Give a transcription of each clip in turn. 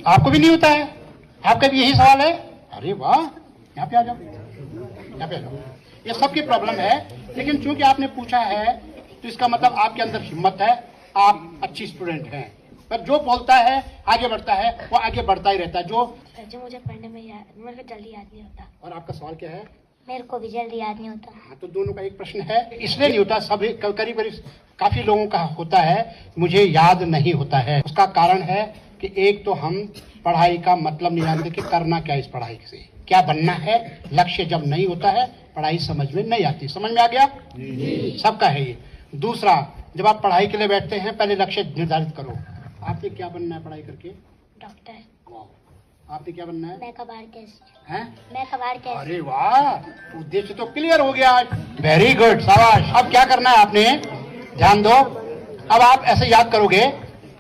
आपको भी नहीं होता है? आपका भी यही सवाल है? अरे वाह, यहाँ पे आ जाओ, यहाँ पे आ जाओ। ये सबकी प्रॉब्लम है, लेकिन चूंकि आपने पूछा है तो इसका मतलब आपके अंदर हिम्मत है, आप अच्छी स्टूडेंट हैं। पर जो बोलता है आगे बढ़ता है, वो आगे बढ़ता ही रहता है। जो मुझे पढ़ने में मेरे को जल्दी याद नहीं होता। और आपका सवाल क्या है? मेरे को भी जल्दी याद नहीं होता। हाँ, तो दोनों का एक प्रश्न है। इसलिए नहीं होता, सभी करीब काफी लोगों का होता है, मुझे याद नहीं होता है। उसका कारण है कि एक तो हम पढ़ाई का मतलब नहीं जानते कि करना क्या, इस पढ़ाई से क्या बनना है। लक्ष्य जब नहीं होता है, पढ़ाई समझ में नहीं आती। समझ में आ गया? सबका है ये। दूसरा, जब आप पढ़ाई के लिए बैठते हैं, पहले लक्ष्य निर्धारित करो। आपने क्या बनना है पढ़ाई करके? डॉक्टर। आपने क्या बनना है? मैं कबाड़ कैसे हैं? मैं कबाड़ कैसे। अरे वाह, उद्देश्य तो क्लियर हो गया। वेरी गुड, शाबाश। अब क्या करना है आपने? ध्यान दो। अब आप ऐसे याद करोगे,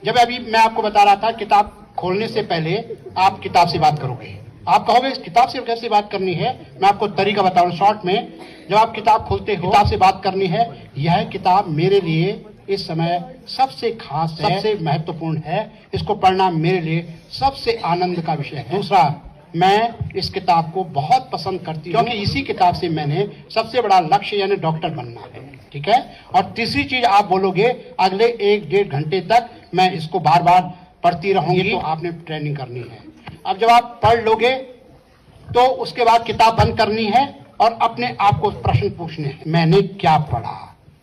जब अभी मैं आपको बता रहा था, किताब खोलने से पहले आप किताब से बात करोगे। आप कहोगे इस किताब से कैसे बात करनी है? मैं आपको तरीका बताऊं शॉर्ट में। जब आप किताब खोलते हो, किताब से बात करनी है। यह किताब मेरे लिए इस समय सबसे खास है, सबसे महत्वपूर्ण है। इसको पढ़ना मेरे लिए सबसे आनंद का विषय है। दूसरा, मैं इस किताब को बहुत पसंद करती हूँ, क्योंकि इसी किताब से मैंने सबसे बड़ा लक्ष्य यानी डॉक्टर बनना है। ठीक है? और तीसरी चीज आप बोलोगे, अगले 1-1.5 घंटे तक मैं इसको बार बार पढ़ती रहूंगी। तो आपने ट्रेनिंग करनी है। अब जब आप पढ़ लोगे तो उसके बाद किताब बंद करनी है और अपने आप को प्रश्न पूछने हैं, मैंने क्या पढ़ा।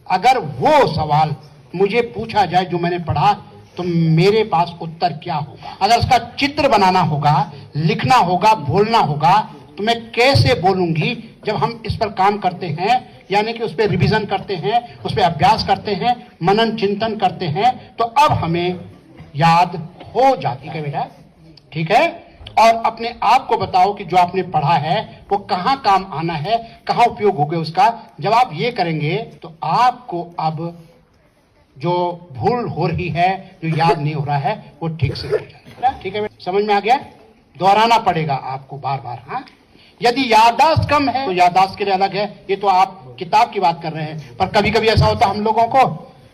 अगर वो सवाल मुझे पूछा जाए जो मैंने पढ़ा, तो मेरे पास उत्तर क्या होगा। अगर उसका चित्र बनाना होगा, लिखना होगा, बोलना होगा, तो मैं कैसे बोलूंगी। जब हम इस पर काम करते हैं, यानी कि उस पर रिवीजन करते हैं, उस पर अभ्यास करते हैं, मनन चिंतन करते हैं, तो अब हमें याद हो जाती है बेटा। ठीक है? और अपने आप को बताओ कि जो आपने पढ़ा है वो कहाँ काम आना है, कहाँ उपयोग होगा उसका। जब आप ये करेंगे तो आपको अब जो भूल हो रही है, जो याद नहीं हो रहा है, वो ठीक से हो जाएगा। ठीक है? समझ में आ गया? दोहराना पड़ेगा आपको बार बार। हाँ, यदि याददाश्त कम है तो याददाश्त के लिए अलग है, ये तो आप किताब की बात कर रहे हैं। पर कभी कभी ऐसा होता है हम लोगों को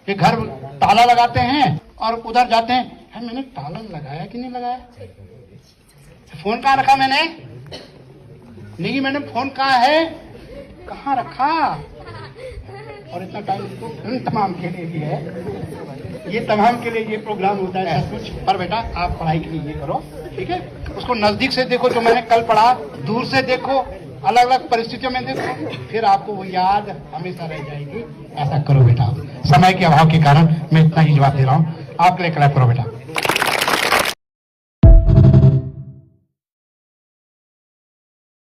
कि घर ताला लगाते हैं और उधर जाते हैं, मैंने ताला लगाया कि नहीं लगाया, फोन कहाँ रखा मैंने, नहीं मैंने फोन कहाँ है, कहाँ रखा। और इतना टाइम तमाम के लिए भी है, ये तमाम के लिए ये प्रोग्राम होता है सब कुछ। पर बेटा आप पढ़ाई के लिए ये करो। ठीक है? उसको नजदीक से देखो, जो मैंने कल पढ़ा, दूर से देखो, अलग अलग परिस्थितियों में देखो, फिर आपको वो याद हमेशा रह जाएगी। ऐसा करो बेटा। समय के अभाव के कारण मैं इतना ही जवाब दे रहा हूँ। आप के लिए क्लैप करो बेटा।